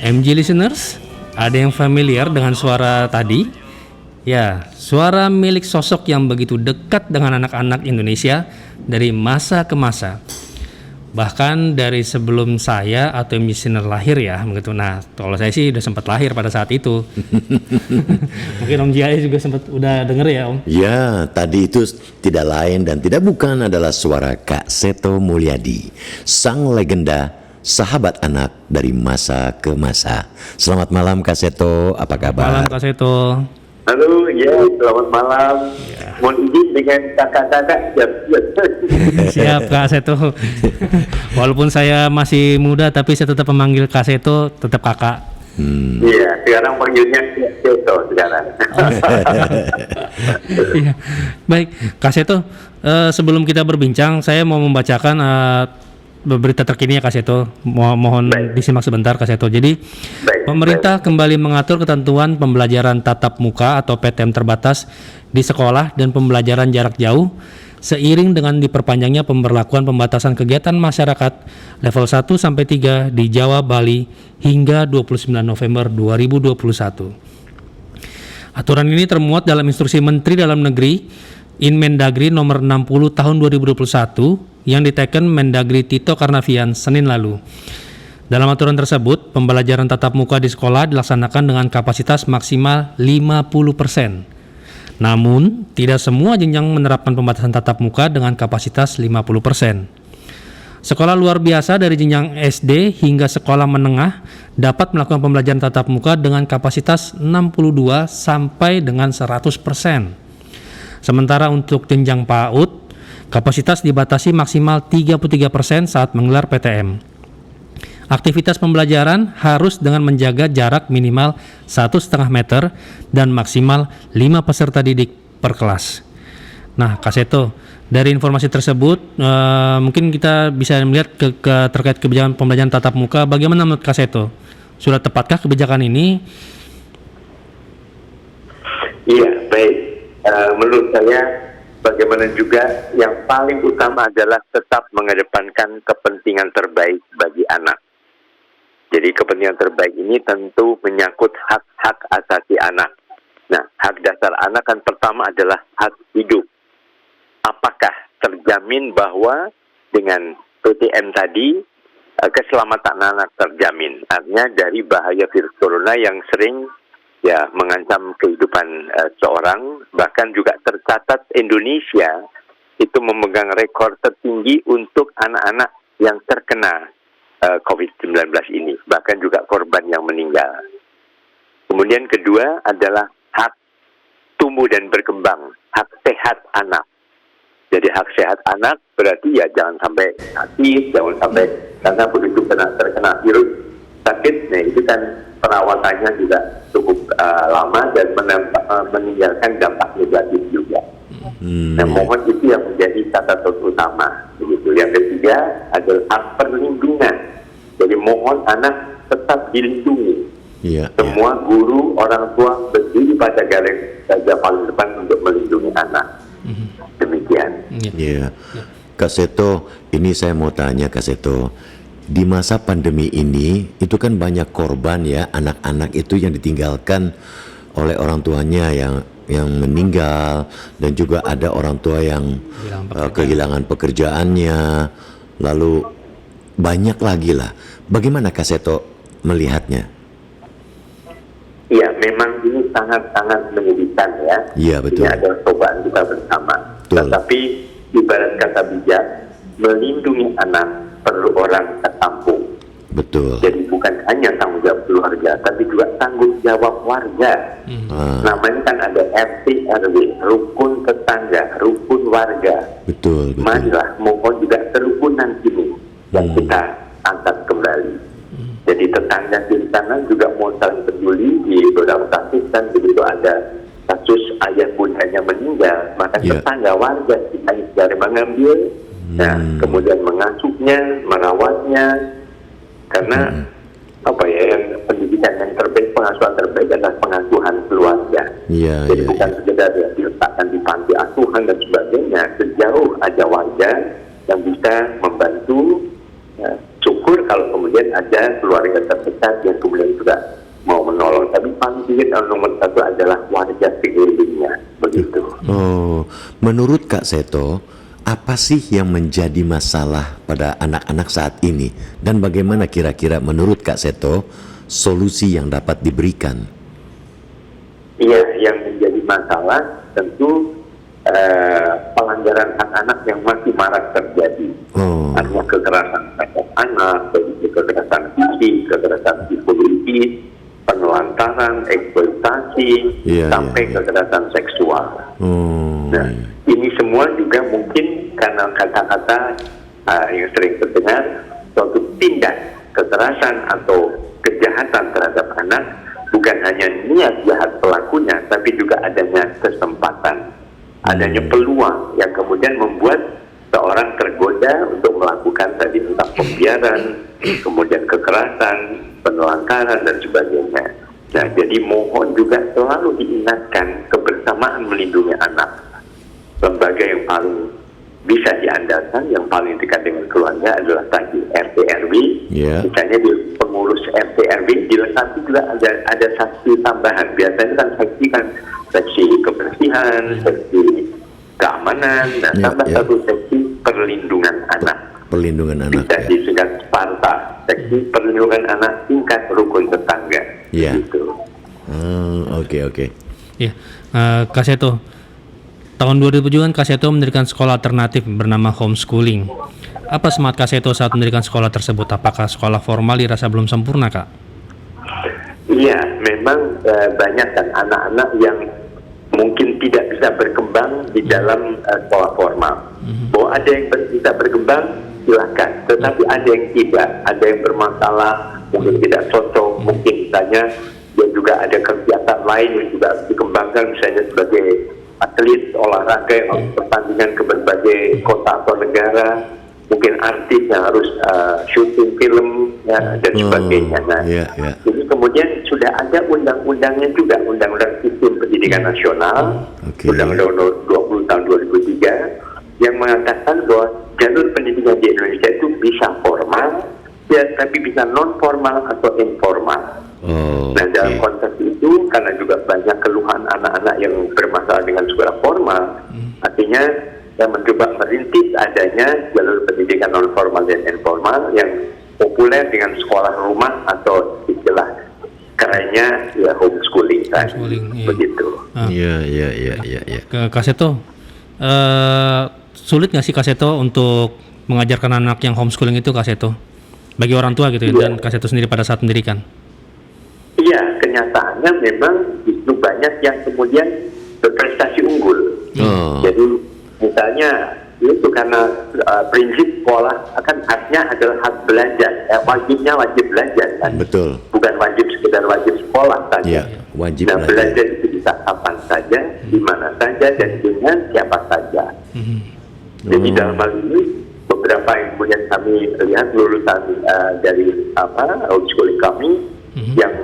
MG listeners, ada yang familiar dengan suara tadi? Ya, suara milik sosok yang begitu dekat dengan anak-anak Indonesia dari masa ke masa. Bahkan dari sebelum saya atau MG listener lahir ya, begitu. Nah, kalau saya sih udah sempat lahir pada saat itu. Mungkin Om Jaya juga sempat udah denger ya, Om? Ya, tadi itu tidak lain dan tidak bukan adalah suara Kak Seto Mulyadi, sang legenda sahabat anak dari masa ke masa. Selamat malam Kak Seto, apa kabar? Malam Kak Seto. Halo, ya, selamat malam. Mohon izin dengan kakak-kakak. Siap Kak Seto. Walaupun saya masih muda tapi saya tetap memanggil Kak Seto, tetap kakak. Iya, sekarang panggilnya Seto sekarang. Iya. Baik, Kak Seto, sebelum kita berbincang, saya mau membacakan berita terkini ya Kak Seto. Mohon disimak sebentar Kak Seto. Jadi, pemerintah kembali mengatur ketentuan pembelajaran tatap muka atau PTM terbatas di sekolah dan pembelajaran jarak jauh seiring dengan diperpanjangnya pemberlakuan pembatasan kegiatan masyarakat level 1 sampai 3 di Jawa, Bali hingga 29 November 2021. Aturan ini termuat dalam instruksi Menteri Dalam Negeri Inmendagri nomor 60 tahun 2021 yang diteken Mendagri Tito Karnavian Senin lalu. Dalam aturan tersebut, pembelajaran tatap muka di sekolah dilaksanakan dengan kapasitas maksimal 50%. Namun, tidak semua jenjang menerapkan pembatasan tatap muka dengan kapasitas 50%. Sekolah luar biasa dari jenjang SD hingga sekolah menengah dapat melakukan pembelajaran tatap muka dengan kapasitas 62 sampai dengan 100%. Sementara untuk jenjang PAUD, kapasitas dibatasi maksimal 33% saat menggelar PTM. Aktivitas pembelajaran harus dengan menjaga jarak minimal 1,5 meter dan maksimal 5 peserta didik per kelas. Nah, Kak Seto, dari informasi tersebut mungkin kita bisa melihat terkait kebijakan pembelajaran tatap muka. Bagaimana menurut Kak Seto? Sudah tepatkah kebijakan ini? Iya, baik. Menurut saya, bagaimana juga yang paling utama adalah tetap mengedepankan kepentingan terbaik bagi anak. Jadi kepentingan terbaik ini tentu menyangkut hak-hak asasi anak. Nah, hak dasar anak kan pertama adalah hak hidup. Apakah terjamin bahwa dengan PTM tadi keselamatan anak terjamin? Artinya dari bahaya virus corona yang sering mengancam kehidupan seorang, bahkan juga tercatat Indonesia itu memegang rekor tertinggi untuk anak-anak yang terkena COVID-19 ini, bahkan juga korban yang meninggal. Kemudian kedua adalah hak tumbuh dan berkembang, hak sehat anak. Jadi hak sehat anak berarti ya jangan sampai sakit, jangan sampai karena begitu terkena virus sakit, nah itu kan perawatannya juga cukup lama dan meninggalkan dampak negatif juga. Nah, mohon itu yang menjadi catatan utama. Begitu. Yang ketiga adalah hak perlindungan. Jadi mohon anak tetap dilindungi. Semua guru, orang tua berdiri pada garda paling depan untuk melindungi anak. Demikian. Kak Seto, ini saya mau tanya Kak Seto. Di masa pandemi ini, itu kan banyak korban ya, anak-anak itu yang ditinggalkan oleh orang tuanya yang meninggal, dan juga ada orang tua yang kehilangan pekerjaannya, lalu banyak lagi lah. Bagaimana Kak Seto melihatnya? Iya, memang ini sangat-sangat menyedihkan ya. Iya, betul. Ini adalah cobaan kita bersama. Betul. Tetapi ibarat kata bijak, melindungi anak perlu orang sekampung. Betul. Jadi bukan hanya tanggung jawab keluarga, tapi juga tanggung jawab warga. Namanya kan ada RT RW, rukun tetangga, rukun warga. Betul. Marilah mohon juga kerukunan ini yang kita angkat kembali. Jadi tetangga di sana juga mau saling peduli. Di beberapa kasus kan begitu ada kasus ayah bundanya meninggal, maka tetangga warga kita dari mengambil, kemudian mengasuhnya, merawatnya. Karena yang pendidikan yang terbaik, pengasuhan terbaik adalah pengasuhan keluarga. Jadi bukan sekedar diletakkan di panti asuhan dan sebagainya. Sejauh ada warga yang bisa membantu, syukur kalau kemudian ada keluarga terdekat yang kemudian juga mau menolong. Tapi paling tidak nomor satu adalah warga sekelilingnya, begitu. Oh, menurut Kak Seto, apa sih yang menjadi masalah pada anak-anak saat ini? Dan bagaimana kira-kira menurut Kak Seto solusi yang dapat diberikan? Iya, yang menjadi masalah tentu pelanggaran hak anak yang masih marak terjadi. Artinya kekerasan terhadap anak, kekerasan fisik, kekerasan psikologis, penelantaran, eksploitasi, sampai kekerasan seksual. Nah, ini semua juga mungkin karena kata-kata yang sering terdengar, suatu tindak kekerasan atau kejahatan terhadap anak bukan hanya niat jahat pelakunya, tapi juga adanya kesempatan, adanya peluang yang kemudian membuat seorang tergoda untuk melakukan tadi tentang pembiaran, kemudian kekerasan, penelantaran dan sebagainya. Nah, jadi mohon juga selalu diingatkan kebersamaan melindungi anak. Lembaga yang paling bisa diandalkan, yang paling dekat dengan keluarga adalah tadi RT RW. Misalnya di pengurus RT RW dilengkapi juga ada saksi tambahan. Biasanya kan saksi kebersihan, seksi keamanan, dan tambah satu seksi perlindungan anak. Perlindungan anak. Bisa disingkat SPARTA, seksi perlindungan anak tingkat rukun tetangga. Gitu. Oke. Ya, Kak Seto, tahun 2007 kan Kak Seto mendirikan sekolah alternatif bernama homeschooling. Apa semangat Kak Seto saat mendirikan sekolah tersebut? Apakah sekolah formal dirasa belum sempurna, Kak? Iya, memang banyak kan anak-anak yang mungkin tidak bisa berkembang di dalam sekolah formal. Bahwa ada yang bisa berkembang, silakan. Tetapi ada yang tidak, ada yang bermasalah, mungkin tidak cocok, mungkin misalnya dia juga ada kegiatan lain yang juga harus dikembangkan, misalnya sebagai atlet olahraga yang pertandingan ke berbagai kota atau negara, mungkin artis yang harus syuting film dan sebagainya. Nah, jadi kemudian sudah ada undang-undangnya juga, Undang-Undang Sistem Pendidikan Nasional, Undang-Undang 20 tahun 2003, yang mengatakan bahwa jalur pendidikan di Indonesia itu bisa formal, tapi bisa non formal atau informal. Nah, dalam konteks itu, karena juga banyak keluhan anak-anak yang bermasalah dengan sekolah formal, artinya yang mencoba merintis adanya jalur pendidikan non formal dan informal yang populer dengan sekolah rumah atau istilah kerennya ya homeschooling kan. Begitu. Kak Seto, sulit nggak sih Kak Seto untuk mengajarkan anak yang homeschooling itu, Kak Seto, bagi orang tua gitu dan Kak Seto sendiri pada saat mendirikan? Iya, kenyataannya memang justru banyak yang kemudian berprestasi unggul. Jadi misalnya itu karena prinsip sekolah akan haknya adalah hak belajar, wajibnya wajib belajar kan. Betul. Bukan wajib sekedar wajib sekolah saja. Wajib belajar itu bisa kapan saja, di mana saja dan dengan siapa saja. Jadi dalam hal ini beberapa yang kemudian kami lihat lulusan dari homeschooling kami yang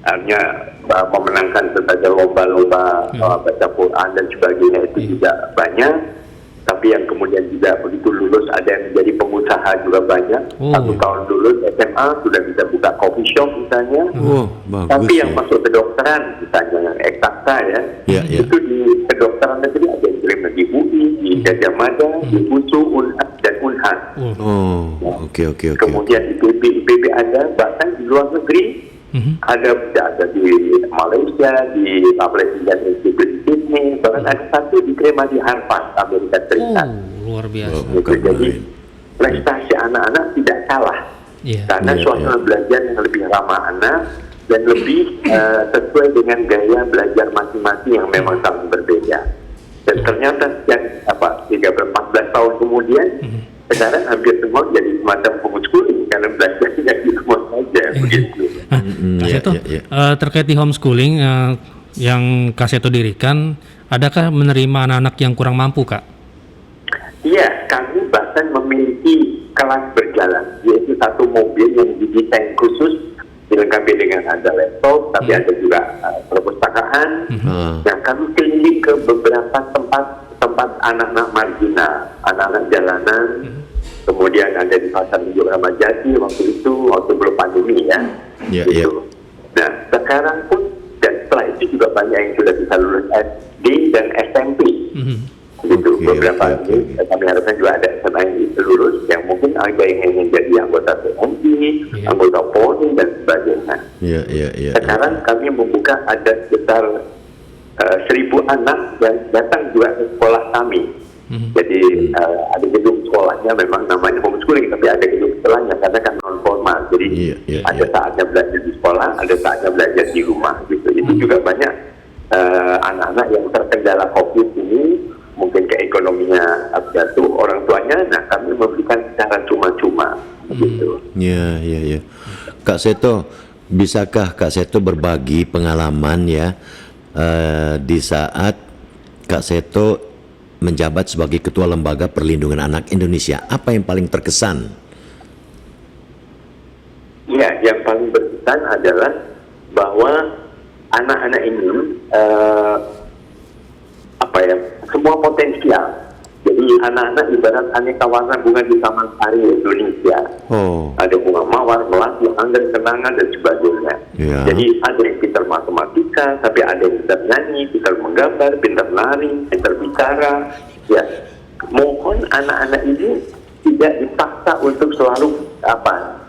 hanya memenangkan berbagai lomba-lomba baca Quran dan sebagainya itu juga banyak, tapi yang kemudian juga begitu lulus ada yang menjadi pengusaha juga banyak. 1 tahun lulus SMA sudah bisa buka coffee shop misalnya. Tapi yang masuk kedokteran misalnya yang eksakta itu di kedokteran negeri ada yang terima di UI, di Gajah Mada, di USU, UNHAS dan UNHAS. Kemudian di IPB ada, bahkan di luar negeri ada di Malaysia, di Malaysia Institute di Sydney, bahkan ada satu diterima di Harvard, Amerika Serikat. Luar biasa. Jadi prestasi anak-anak tidak kalah karena suasana belajar yang lebih ramah anak dan lebih sesuai dengan gaya belajar masing-masing yang memang sangat berbeda. Dan ternyata sejak 14 tahun kemudian sekarang hampir semua jadi semacam homeschooling karena belajarnya di rumah saja begitu. Kak Seto, terkait di homeschooling yang Kak Seto dirikan, adakah menerima anak-anak yang kurang mampu, Kak? Iya, kami bahkan memiliki kelas berjalan, yaitu satu mobil yang didesain khusus dilengkapi dengan ada laptop, tapi ada juga perpustakaan. Yang kami keliling ke beberapa tempat tempat anak-anak marginal, anak-anak jalanan, kemudian ada di Pasar Minggu Ramadhan Jati waktu itu, waktu belum pandemi ya. Ya, Gitu. Nah, sekarang pun dan setelah itu juga banyak yang sudah bisa lulus SD dan SMP. Gitu. Oke, Beberapa oke, ini kami harapkan juga ada SMA yang bisa lulus, yang mungkin ada yang ingin jadi anggota TNI, anggota Polri dan sebagainya. Iya. Sekarang kami membuka ada sekitar 1.000 anak yang datang juga ke sekolah kami. Jadi ada gedung sekolahnya memang namanya homeschooling, tapi ada gedung sekolahnya karena kan non formal. Jadi ada saatnya belajar di sekolah, ada saatnya belajar di rumah gitu. Itu juga banyak anak-anak yang terkendala COVID ini, mungkin keekonominya jatuh, orang tuanya, nah kami memberikan secara cuma-cuma gitu. Iya. Kak Seto, bisakah Kak Seto berbagi pengalaman ya di saat Kak Seto menjabat sebagai Ketua Lembaga Perlindungan Anak Indonesia? Apa yang paling terkesan? Ya, yang paling berkesan adalah bahwa anak-anak ini semua potensial. Jadi anak-anak ibarat aneka warna bunga di Taman Sari Indonesia. Ada bunga mawar, melati, anggrek, kenangan dan sebagainya. Jadi ada yang pintar matematika, tapi ada yang pintar nyanyi, pintar menggambar, pintar nari, pintar bicara. Ya, mohon anak-anak ini tidak dipaksa untuk selalu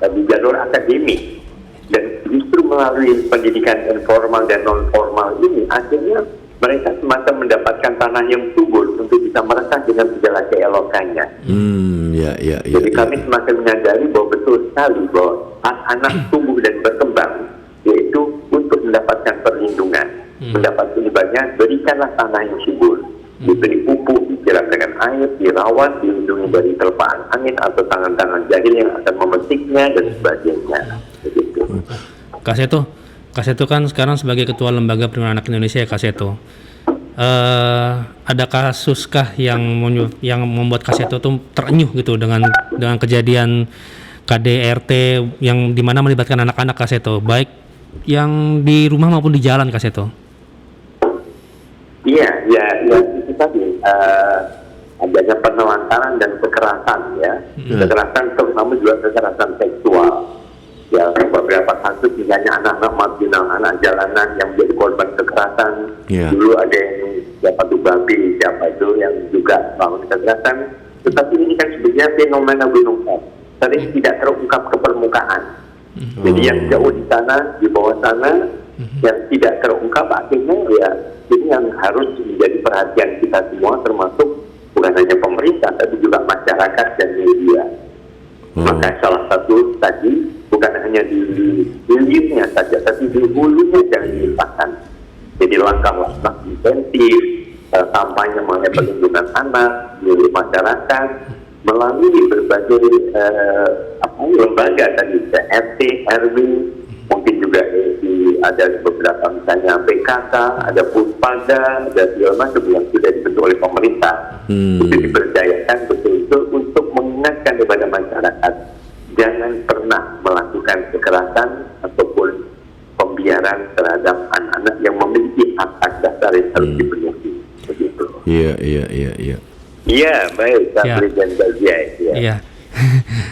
di jalur akademik, dan justru melalui pendidikan informal dan non formal ini akhirnya mereka semacam mendapatkan tanah yang subur untuk bisa merekah dengan segala keelokannya. Jadi kami semakin menyadari bahwa betul sekali bahwa anak tumbuh dan berkembang yaitu untuk mendapatkan perlindungan, mendapat ibaratnya berikanlah tanah yang subur, diberi pupuk, disiram dengan air, dirawat, dilindungi dari terpaan angin atau tangan-tangan jahil yang akan memetiknya dan sebagainya. Begitu. Kak Seto kan sekarang sebagai Ketua Lembaga Perlindungan Anak Indonesia ya Kak Seto. Ada kasuskah yang membuat Kak Seto tuh terenyuh gitu dengan kejadian KDRT yang dimana melibatkan anak-anak Kak Seto, baik yang di rumah maupun di jalan Kak Seto? Iya, itu tadi adanya penelantaran dan kekerasan ya, kekerasan terutama juga kekerasan seksual. Ya, beberapa kasus misalnya anak-anak marginal, anak jalanan yang menjadi korban kekerasan. Dulu ada yang siapa tuh babi, siapa itu yang juga melakukan kekerasan. Tetapi ini kan sebenarnya fenomena gunung es, sering tidak terungkap ke permukaan. Jadi yang jauh di sana, di bawah sana, yang tidak terungkap akhirnya ya ini yang harus menjadi perhatian kita semua, termasuk bukan hanya pemerintah tapi juga masyarakat dan media. Maka salah satu tadi bukan hanya di hilirnya saja, tapi di hulunya jangan dilupakan. Jadi langkah-langkah insentif, kampanye mengenai perlindungan anak di masyarakat melalui berbagai lembaga tadi, RT, RW, mungkin juga ada beberapa misalnya PKK, ada Puspada, ada segala macam yang sudah dibentuk oleh pemerintah. Itu diberdayakan betul-betul untuk mengingatkan kepada masyarakat jangan pernah melakukan kekerasan ataupun pembiaran terhadap anak-anak yang memiliki hak dasar yang harus dipenuhi. Begitu. Iya. Iya, baik, dan bagian. Iya.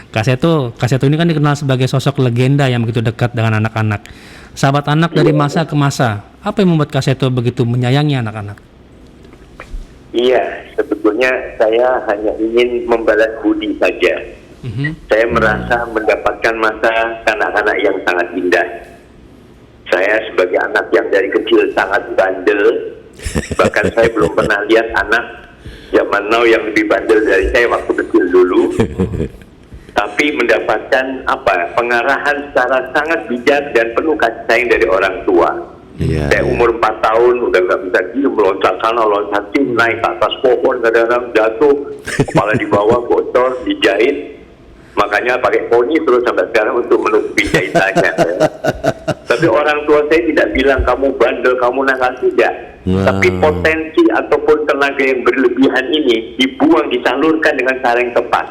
Kak Seto ini kan dikenal sebagai sosok legenda yang begitu dekat dengan anak-anak. Sahabat anak dari masa ke masa. Apa yang membuat Kak Seto begitu menyayangi anak-anak? Iya, sebetulnya saya hanya ingin membalas budi saja. Saya merasa mendapatkan masa kanak-kanak yang sangat indah. Saya sebagai anak yang dari kecil sangat bandel, bahkan saya belum pernah lihat anak zaman now yang lebih bandel dari saya waktu kecil dulu. Tapi mendapatkan pengarahan secara sangat bijak dan penuh kasih sayang dari orang tua. Saya umur 4 tahun udah nggak bisa diem, loncat sana loncat sini, naik ke atas pohon, kadang-kadang jatuh, kepala di bawah bocor, dijahit. Makanya pakai poni terus sampai sekarang untuk menutupi jahitannya. Tapi orang tua saya tidak bilang kamu bandel, kamu nakal, tidak. Tapi potensi ataupun tenaga yang berlebihan ini dibuang, disalurkan dengan cara yang tepat.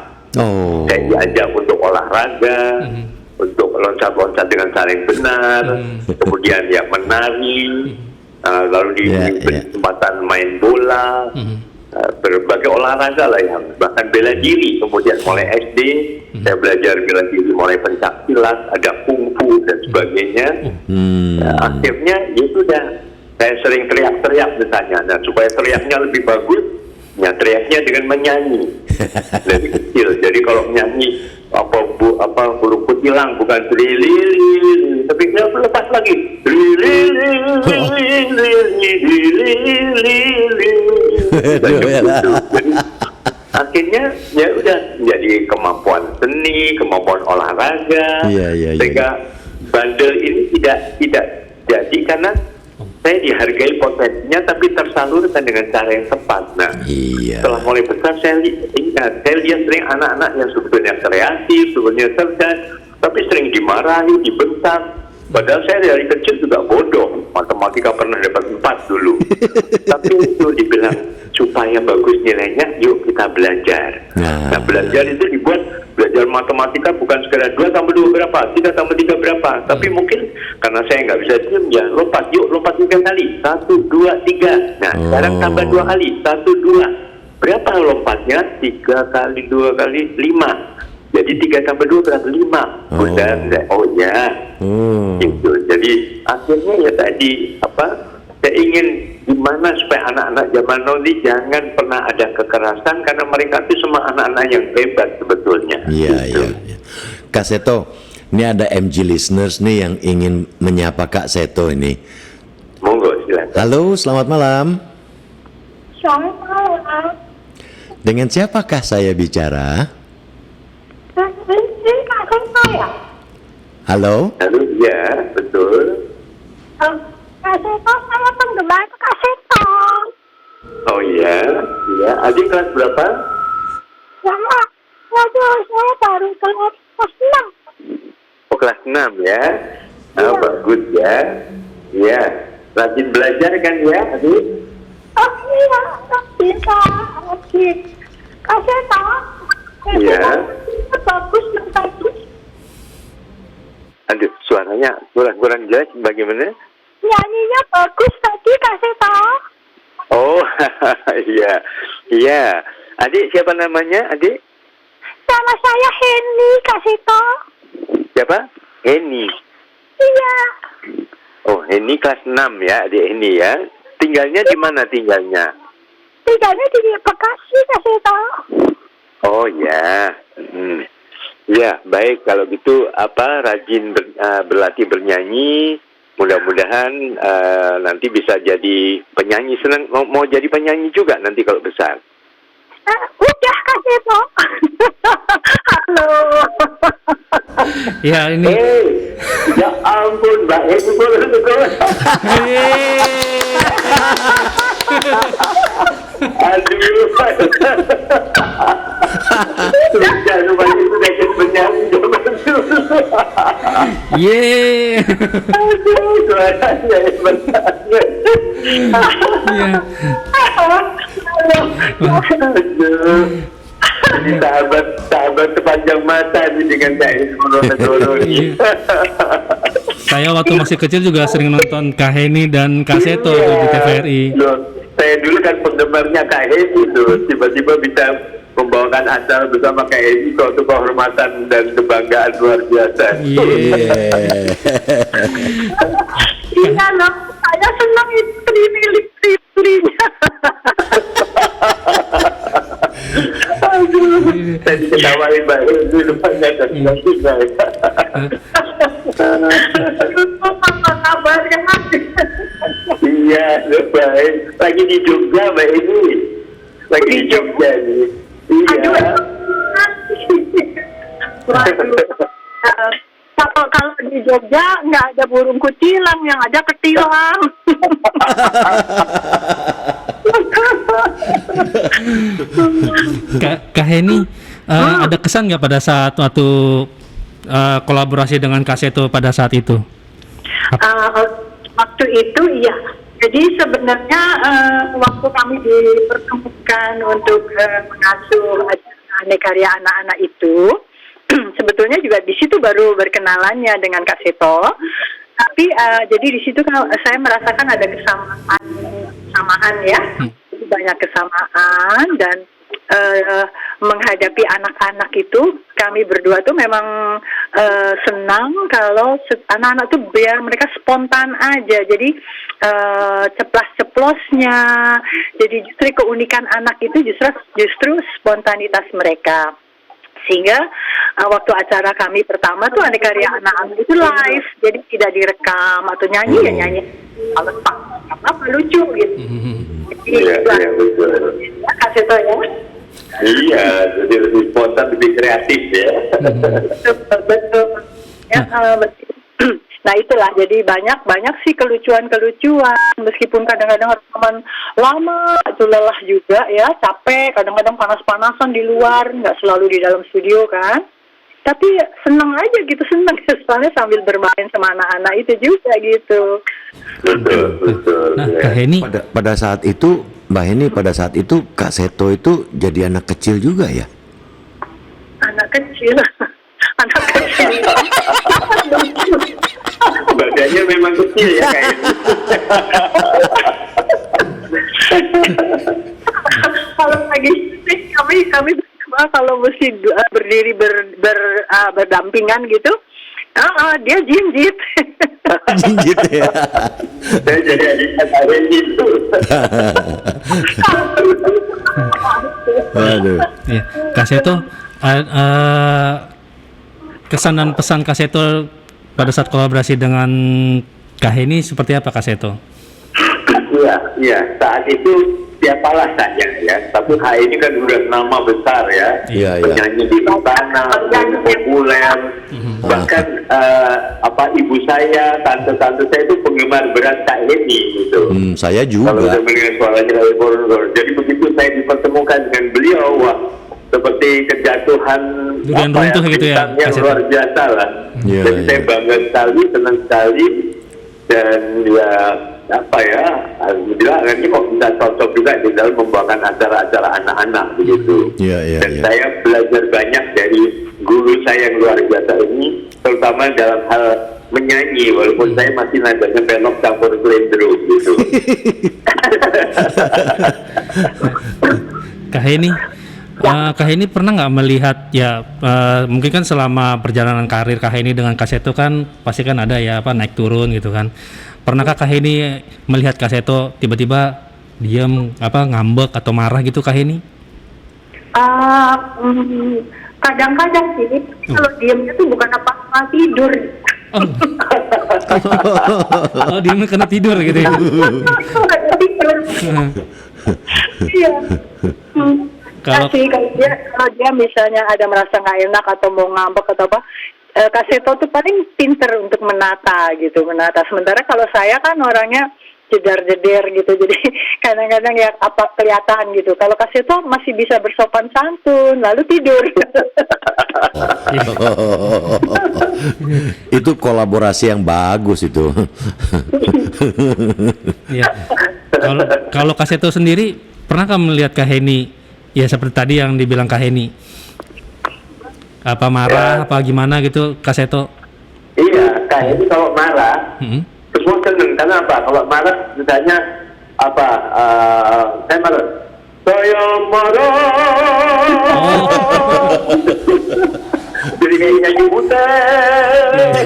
Saya diajak untuk olahraga, untuk loncat-loncat dengan cara yang benar, kemudian ya menari, lalu diberi kesempatan main bola, berbagai olahraga lah yang bahkan bela diri. Kemudian mulai SD saya belajar bela diri, mulai pencak silat, ada kungfu dan sebagainya. Akhirnya ya sudah, saya sering teriak-teriak misalnya. Nah, supaya teriaknya lebih bagus, ya teriaknya dengan menyanyi dari kecil. Jadi kalau menyanyi burung kutilang bukan lili, tapi dia lepas lagi lili. Akhirnya ya udah jadi kemampuan seni, kemampuan olahraga, sehingga bandel ini tidak jadi karena saya dihargai potensinya tapi tersalurkan dengan cara yang tepat. Nah, setelah mulai besar saya lihat sering anak-anak yang sebetulnya kreatif, sebetulnya cerdas, tapi sering dimarahi, dibentak. Padahal saya dari kecil juga bodoh, matematika pernah dapat 4 dulu. Tapi itu dibilang supaya bagus nilainya, yuk kita belajar. Nah, belajar itu dibuat belajar matematika bukan sekedar 2 tambah 2 berapa, 3 tambah 3 berapa. Tapi mungkin karena saya nggak bisa diam ya, lompat 3 kali, 1, 2, 3. Nah, sekarang tambah 2 kali, 1, 2. Berapa lompatnya? 3 kali 2 kali 5. Jadi 3 tambah 2 berapa? 5. Oh ya. Gitu. Jadi akhirnya ya tadi saya ingin gimana supaya anak-anak zaman now ini jangan pernah ada kekerasan karena mereka itu semua anak-anak yang hebat sebetulnya. Iya. Kak Seto, ini ada MG listeners nih yang ingin menyapa Kak Seto ini. Monggo silakan. Halo, selamat malam. Selamat malam. Dengan siapakah saya bicara? Ini kakak saya. Halo? Halo, ya, betul. Kak Seto, saya penggemar Kak Seto. Oh iya. Adik kelas berapa? Saya baru kelas 6. Oh, kelas 6 ya. Bagus ya. Iya. Rajin belajar kan ya, adik? Oh iya, bisa. Kak Seto. Iya. Bagus. Aduh, suaranya kurang jelas bagaimana? Nyanyinya bagus tadi Kak Seto. Oh, iya. Adik siapa namanya, adik? Nama saya Heni Kak Seto. Siapa? Heni. Iya. Oh, Heni kelas 6 ya, adik Heni ya. Tinggalnya di mana tinggalnya? Tinggalnya di Bekasi Kak Seto. Oh ya. Ya, baik kalau gitu rajin berlatih bernyanyi. Mudah-mudahan nanti bisa jadi penyanyi. Senang mau jadi penyanyi juga nanti kalau besar. Udah Kak Seto. Halo. Ya ini. Ya ampun, Mbak Heni Aduh. Sudah rupanya sudah jadi penyanyi zaman dulu. Yeay. Aduh, suaranya hebat banget. Aduh. Ini sahabat sepanjang masa nih dengan Kak Heni. Saya waktu masih kecil juga sering nonton Kak Heni dan Kak Seto di TVRI. Saya dulu kan penggemarnya Kak Heni tuh, tiba-tiba bisa membawakan acara bersama Kak Heni, suatu kehormatan dan kebanggaan luar biasa. Iya loh, saya senang itu milik istrinya. Saya diketawain Mbak Heni rupanya dan Apa kabarnya? Iya, baik. Lagi di Jogja Mbak Heni. Lagi di Jogja nih. Iya. Kalau di Jogja nggak ada burung kutilang, yang ada ketilang. Kak Heni, ada kesan nggak pada saat waktu kolaborasi dengan Kak Seto pada saat itu? Waktu itu iya. Jadi sebenarnya waktu kami dipertemukan untuk mengasuh aneka karya anak-anak itu, sebetulnya juga di situ baru berkenalannya dengan Kak Seto. Tapi jadi di situ saya merasakan ada kesamaan ya. Jadi banyak kesamaan dan menghadapi anak-anak itu kami berdua tuh memang senang kalau anak-anak tuh biar mereka spontan aja, jadi ceplas-ceplosnya, jadi justru keunikan anak itu justru spontanitas mereka. Sehingga waktu acara kami pertama tuh ada karya anak-anak itu live, jadi tidak direkam atau nyanyi ya nyanyi kalau apa lucu gitu. Iya, betul. Kasih tau ya. Iya, jadi lebih spontan, lebih kreatif ya. Betul. Ya, betul. Nah itulah, jadi banyak sih kelucuan meskipun kadang-kadang rekaman lama itu lelah juga ya, capek, kadang-kadang panas-panasan di luar, nggak selalu di dalam studio kan, tapi senang aja gitu, senang soalnya sambil bermain sama anak-anak itu juga gitu. Betul. Nah, Ya. Kak Heni, Pada saat itu, Mbak Heni, pada saat itu Kak Seto itu jadi anak kecil juga ya? Anak kecil. Badannya memang kecil ya kayaknya. Kalau lagi kami kalau mesti berdiri berdampingan gitu, dia jinjit. Jinjit ya. Saya jadi adik itu. Aduh. ya, Kak Seto, kesan dan pesan Kak Seto pada saat kolaborasi dengan Kak Heni seperti apa, Kak Seto? Iya. Saat itu siapalah saja ya. Tapi ini kan udah nama besar ya. Iya. Penyanyi di tanah, populer. Bahkan ibu saya, tante-tante saya itu penggemar berat Kak Heni gitu. Saya Kalau juga. udah mendengar suaranya dari Borneo. Jadi begitu saya dipertemukan dengan beliau, wah, seperti kejatuhan Durian runtuh gitu ya, bintang yang Kak Seto? luar biasa lah. Iya, Jadi iya. saya bangga sekali, senang sekali, dan ya alhamdulillah nanti kok bisa cocok juga di dalam membawakan acara-acara anak-anak begitu. Iya. Dan saya belajar banyak dari guru saya yang luar biasa ini, terutama dalam hal menyanyi, walaupun saya masih nadanya belok campur selendro gitu. Kak Heni, Kak Heni pernah nggak melihat ya, mungkin kan selama perjalanan karir Kak Heni dengan Kak Seto kan pasti kan ada ya naik turun gitu kan. Pernahkah Kak Heni melihat Kak Seto tiba-tiba diam ngambek atau marah gitu, Kak Heni? Kadang-kadang sih kalau diamnya tuh bukan apa-apa, tidur. Oh, dia kena tidur gitu ya. Tidur. Iya. Kalau Kalau dia misalnya ada merasa nggak enak atau mau ngambek atau apa, Kak Seto tuh paling pinter untuk menata. Sementara kalau saya kan orangnya jedar-jeder gitu, jadi kadang-kadang ya apa kelihatan gitu. Kalau Kak Seto masih bisa bersopan santun, lalu tidur. Itu kolaborasi yang bagus itu. ya. Kalau Kak Seto sendiri pernahkah melihat Kak Heni ya seperti tadi yang dibilang Kak Heni? Apa marah apa gimana gitu, Kak Seto? Iya, Kak Heni kalau marah semua seneng. Karena apa? Kalau marah misalnya saya marah, saya marah. Jadi kayak nyanyi butet.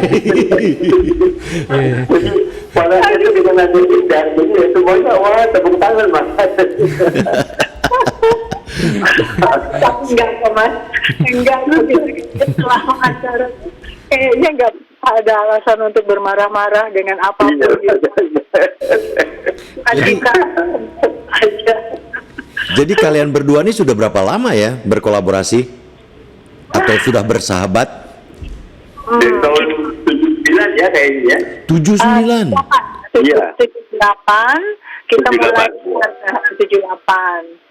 Jadi marahnya itu kita nanti indah. Jadi ya semuanya wah tepuk tangan mas. Enggak kok mas, enggak setelah acara kayaknya enggak ada alasan untuk bermarah-marah dengan apapun gitu. Kita aja. Jadi kalian berdua ini sudah berapa lama ya berkolaborasi? Atau sudah bersahabat? Dari tahun 79 ya kayaknya. 79. Iya. 78 kita mulai 78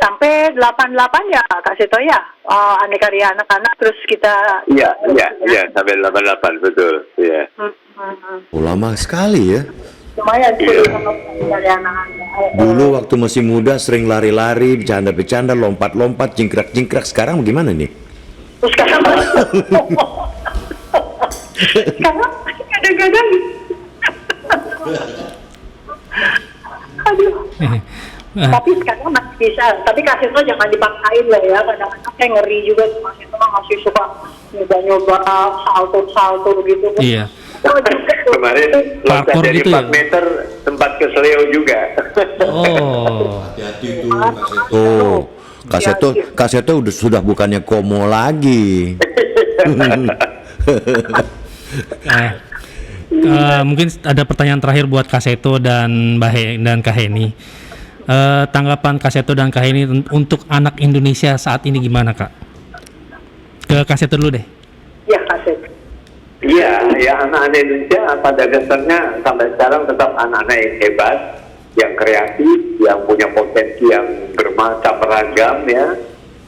sampai 88 ya Kak Seto ya, aneka karya anak-anak, terus kita Iya, sampai 88 betul. Iya. Oh, lama sekali ya. lumayan sih karya anak-anak. Dulu waktu masih muda sering lari-lari, bercanda-bercanda, lompat-lompat, jingkrak-jingkrak. Sekarang bagaimana nih? Terus sekarang kadang-kadang aduh. Tapi sekarang bisa. Tapi kasetnya jangan dipaksain lah ya. Kadang-kadang saya ngeri juga kasetnya masih suka nyoba-nyoba salto-salto gitu. Iya. Kemarin loncat Parkour dari gitu 4 ya? meter tempat kesleo juga. Oh. Hati-hati tuh kaseto. Kaseto sudah bukannya komo lagi. Mungkin ada pertanyaan terakhir buat Kak Seto dan Kak Heni. Tanggapan Kak Seto dan Kak Heni untuk anak Indonesia saat ini gimana, Kak? Ke Kak Seto dulu deh. Ya, kaset. Iya, ya anak-anak Indonesia pada dasarnya sampai sekarang tetap anak-anak yang hebat, yang kreatif, yang punya potensi yang bermacam ragam ya.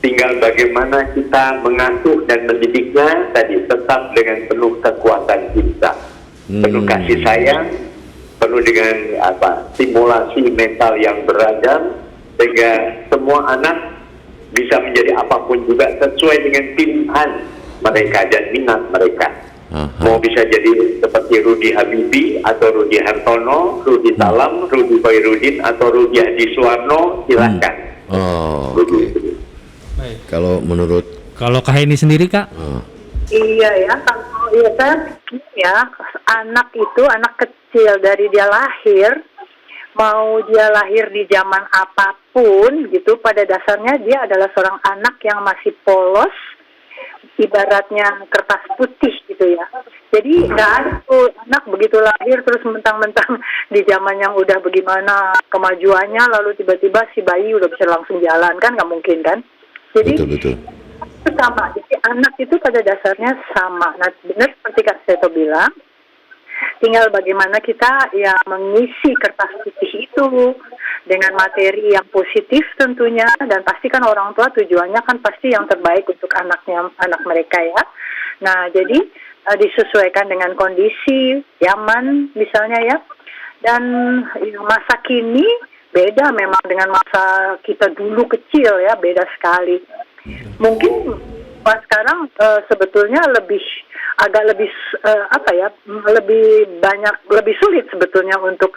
Tinggal bagaimana kita mengasuh dan mendidiknya tadi tetap dengan penuh kekuatan cinta, penuh kasih sayang, penuh dengan stimulasi mental yang beragam, sehingga semua anak bisa menjadi apapun juga sesuai dengan pilihan mereka dan minat mereka. Mau bisa jadi seperti Rudi Habibie atau Rudi Hartono, Rudi Salam, Rudi Khairuddin atau Rudi Hadi Suwarno, silakan. Oke. Kalau menurut Kak Heni sendiri, Kak? Iya ya, kalau saya anak itu anak kecil dari dia lahir, mau dia lahir di zaman apapun gitu, pada dasarnya dia adalah seorang anak yang masih polos, ibaratnya kertas putih gitu ya. Jadi nggak ada tuh anak begitu lahir terus mentang-mentang di zaman yang udah bagaimana kemajuannya lalu tiba-tiba si bayi udah bisa langsung jalan, kan nggak mungkin kan. Jadi betul. itu sama, jadi anak itu pada dasarnya sama. Nah benar seperti Kak Seto bilang, tinggal bagaimana kita ya mengisi kertas putih itu dengan materi yang positif tentunya, dan pasti kan orang tua tujuannya kan pasti yang terbaik untuk anak mereka ya. Nah jadi disesuaikan dengan kondisi zaman misalnya ya, dan masa kini beda memang dengan masa kita dulu kecil ya, beda sekali. Mungkin pas sekarang sebetulnya agak lebih lebih sulit sebetulnya untuk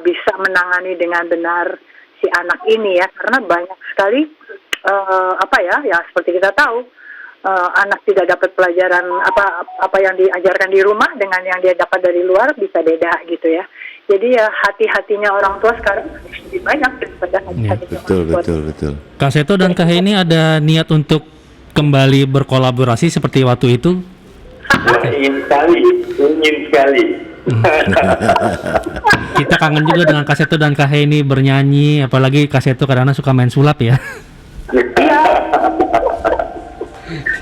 bisa menangani dengan benar si anak ini ya, karena banyak sekali seperti kita tahu anak tidak dapat pelajaran apa yang diajarkan di rumah dengan yang dia dapat dari luar bisa beda gitu ya. Jadi ya hati-hatinya orang tua sekarang lebih banyak daripada hati-hatinya orang tua. Betul. Kak Seto dan Kak Heni ada niat untuk kembali berkolaborasi seperti waktu itu? Ingin sekali. Kita kangen juga dengan Kak Seto dan Kak Heni bernyanyi, apalagi Kak Seto kadang-kadang suka main sulap ya.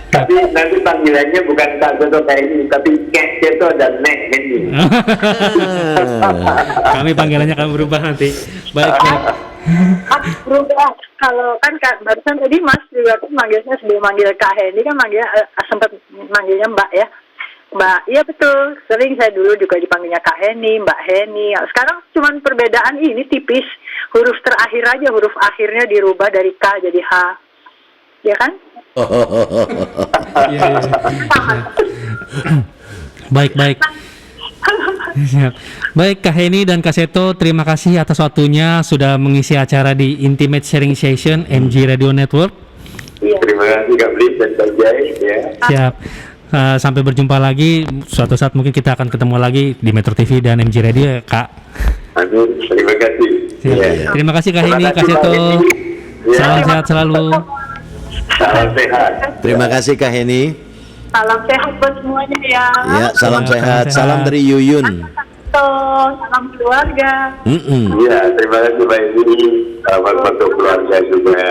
Tapi nanti panggilannya bukan Kak Seto kayak ini, tapi Kak Seto dan Nek Heni. Kami panggilannya akan berubah nanti. Baik. Berubah. Kalau kan barusan tadi Mas juga kan manggilnya sebelum manggil Kak Heni kan sempat manggilnya Mbak ya. Mbak, iya betul. Sering saya dulu juga dipanggilnya Kak Heni, Mbak Heni. Sekarang cuman perbedaan ini tipis. Huruf terakhir aja, huruf akhirnya dirubah dari K jadi H. Ya kan? Baik. Baik Kak Heni dan Kak Seto, terima kasih atas waktunya sudah mengisi acara di Intimate Sharing Session MG Radio Network. Terima kasih Kak Blis dan Kak Jai ya. Siap. Sampai berjumpa lagi suatu saat, mungkin kita akan ketemu lagi di Metro TV dan MG Radio ya Kak. Amin, terima kasih. Ya. Terima kasih Kak Heni, Kak Seto. Salam sehat selalu. Salam sehat. Terima kasih Kak Heni. Salam sehat buat semuanya ya. Ya, salam sehat. Salam dari Yuyun. Salam keluarga. Iya, terima kasih Pak Edi. Salam untuk keluarga juga.